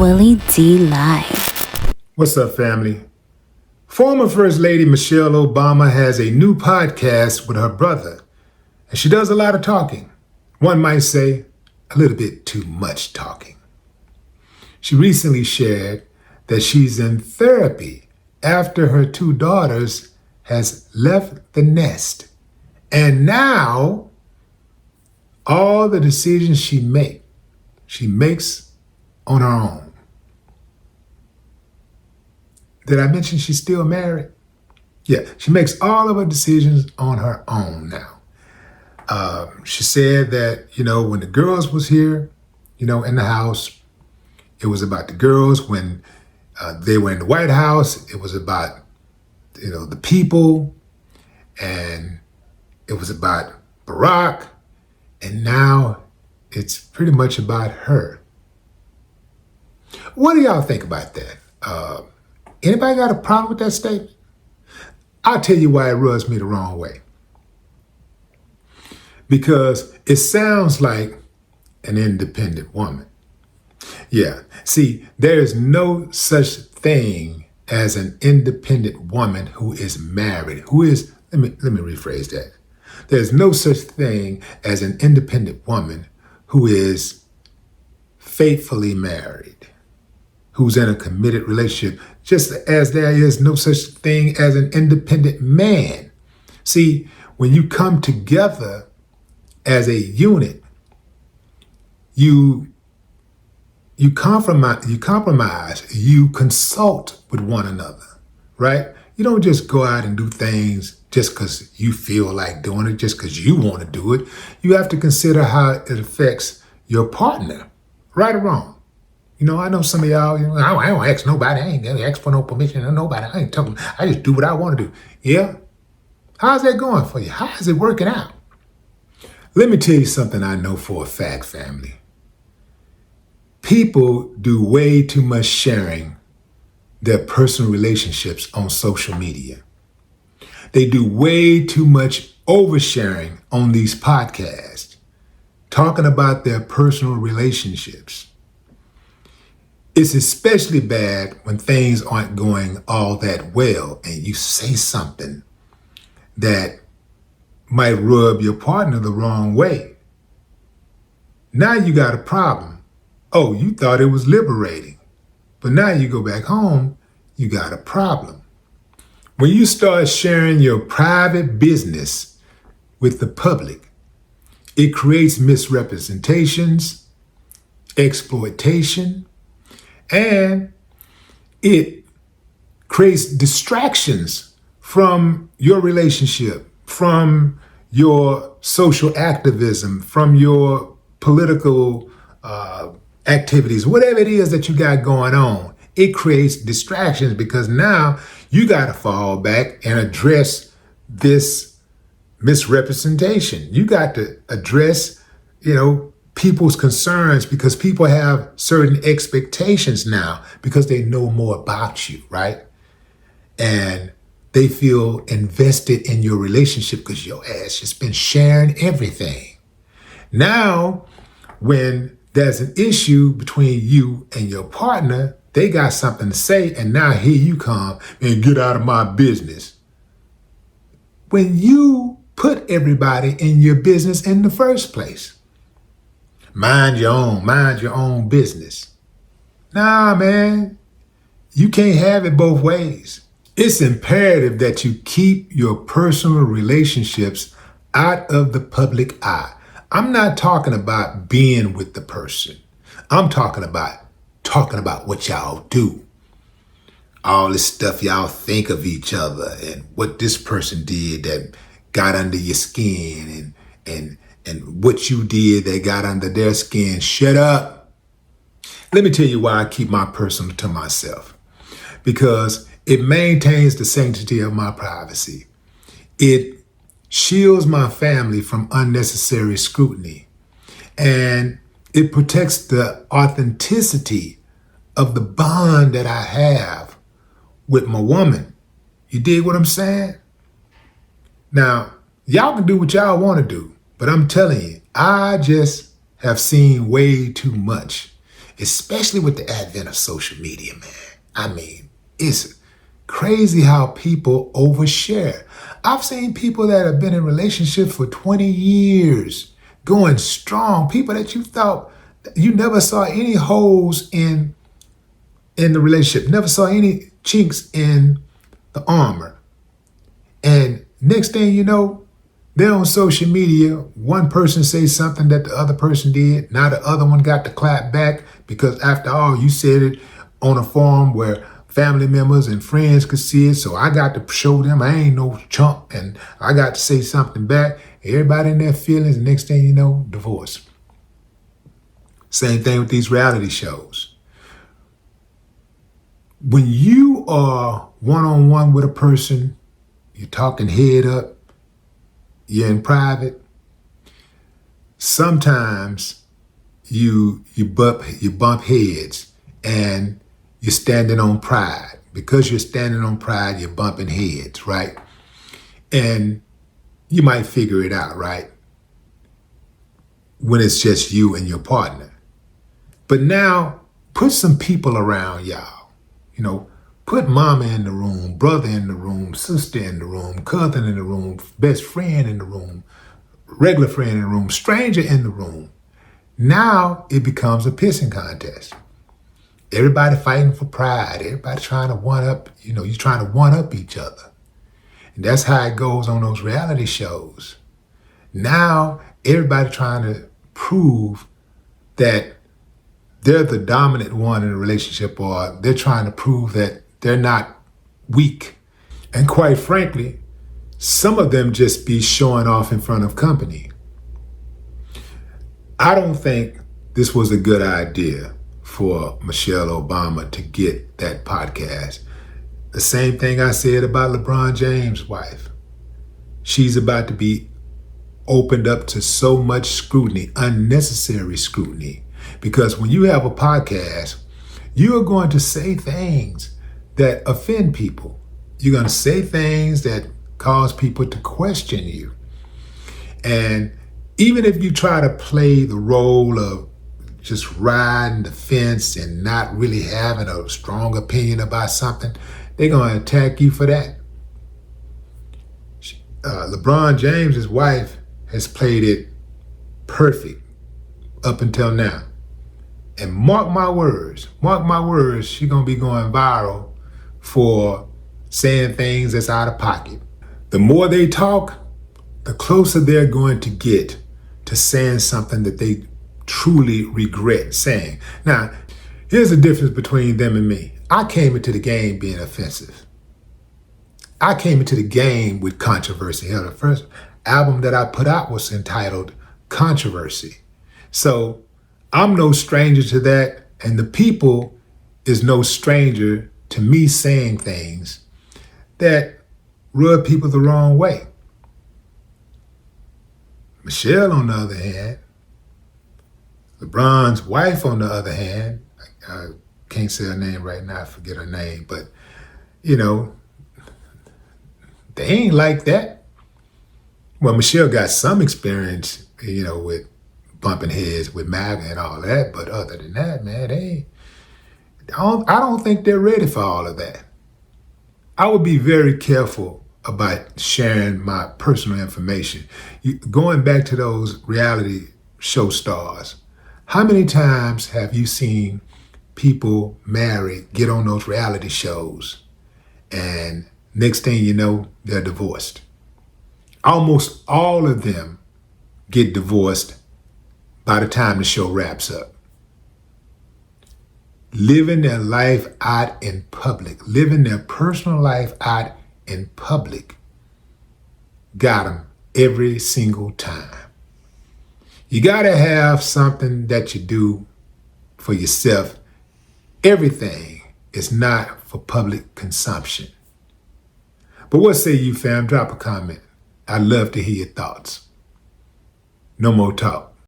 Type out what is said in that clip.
Willie D Live. What's up, family? Former First Lady Michelle Obama has a new podcast with her brother, and she does a lot of talking. One might say a little bit too much talking. She recently shared that she's in therapy after her two daughters has left the nest. And now all the decisions she makes on her own. Did I mention she's still married? Yeah, she makes all of her decisions on her own now. She said that, when the girls was here, in the house, it was about the girls. When they were in the White House, it was about, the people, and it was about Barack, and now it's pretty much about her. What do y'all think about that? Anybody got a problem with that statement? I'll tell you why it rubs me the wrong way. Because it sounds like an independent woman. Yeah, see, there is no such thing as an independent woman who is married, let me rephrase that. There's no such thing as an independent woman who is faithfully married, who's in a committed relationship, just as there is no such thing as an independent man. See, when you come together as a unit, you compromise, you consult with one another, right? You don't just go out and do things just because you feel like doing it, just because you want to do it. You have to consider how it affects your partner, right or wrong. I know some of y'all, I don't ask nobody. I ain't ask for no permission from nobody. I ain't talking. I just do what I want to do. Yeah? How's that going for you? How is it working out? Let me tell you something I know for a fact, family. People do way too much sharing their personal relationships on social media. They do way too much oversharing on these podcasts, talking about their personal relationships. It's especially bad when things aren't going all that well and you say something that might rub your partner the wrong way. Now you got a problem. Oh, you thought it was liberating, but now you go back home, you got a problem. When you start sharing your private business with the public, it creates misrepresentations, exploitation, and it creates distractions from your relationship, from your social activism, from your political activities, whatever it is that you got going on. It creates distractions because now you got to fall back and address this misrepresentation. You got to address, people's concerns because people have certain expectations now because they know more about you, right? And they feel invested in your relationship because your ass just been sharing everything. Now, when there's an issue between you and your partner, they got something to say, and now here you come and get out of my business. When you put everybody in your business in the first place. Mind your own business. Nah, man, you can't have it both ways. It's imperative that you keep your personal relationships out of the public eye. I'm not talking about being with the person. I'm talking about what y'all do. All this stuff y'all think of each other and what this person did that got under your skin and what you did that got under their skin. Shut up. Let me tell you why I keep my personal to myself. Because it maintains the sanctity of my privacy. It shields my family from unnecessary scrutiny. And it protects the authenticity of the bond that I have with my woman. You dig what I'm saying? Now, y'all can do what y'all want to do, but I'm telling you, I just have seen way too much. especially with the advent of social media, man. I mean, it's crazy how people overshare. I've seen people that have been in relationships for 20 years, going strong, people that you thought you never saw any holes in the relationship, never saw any chinks in the armor. And next thing you know, they're on social media. One person says something that the other person did. Now the other one got to clap back because after all, you said it on a forum where family members and friends could see it. So I got to show them I ain't no chump and I got to say something back. Everybody in their feelings. And next thing you know, divorce. Same thing with these reality shows. When you are one-on-one with a person, you're talking head up, you're in private, sometimes you bump heads and you're standing on pride. Because you're standing on pride, you're bumping heads, right? And you might figure it out, right? When it's just you and your partner. But now, put some people around y'all. You know, put mama in the room, brother in the room, sister in the room, cousin in the room, best friend in the room, regular friend in the room, stranger in the room. Now it becomes a pissing contest. Everybody fighting for pride. Everybody trying to one up, you're trying to one up each other. And that's how it goes on those reality shows. Now everybody trying to prove that they're the dominant one in a relationship, or they're trying to prove that they're not weak. And quite frankly, some of them just be showing off in front of company. I don't think this was a good idea for Michelle Obama to get that podcast. The same thing I said about LeBron James' wife. She's about to be opened up to so much scrutiny, unnecessary scrutiny. Because when you have a podcast, you are going to say things that offend people. You're going to say things that cause people to question you. And even if you try to play the role of just riding the fence and not really having a strong opinion about something, they're going to attack you for that. LeBron James's wife has played it perfect up until now. And mark my words, she's going to be going viral for saying things that's out of pocket. The more they talk, the closer they're going to get to saying something that they truly regret saying. Now, here's the difference between them and me. I came into the game being offensive. I came into the game with controversy. Hell, the first album that I put out was entitled Controversy. So I'm no stranger to that, and the people is no stranger to me saying things that rub people the wrong way. Michelle, on the other hand, LeBron's wife, on the other hand, I can't say her name right now, I forget her name, but, they ain't like that. Well, Michelle got some experience, with bumping heads with MAGA and all that, but other than that, man, I don't think they're ready for all of that. I would be very careful about sharing my personal information. Going back to those reality show stars, how many times have you seen people married get on those reality shows and next thing you know, they're divorced? Almost all of them get divorced by the time the show wraps up. Living their life out in public, living their personal life out in public, got them every single time. You gotta have something that you do for yourself. Everything is not for public consumption. But what say you, fam? Drop a comment. I'd love to hear your thoughts. No more talk.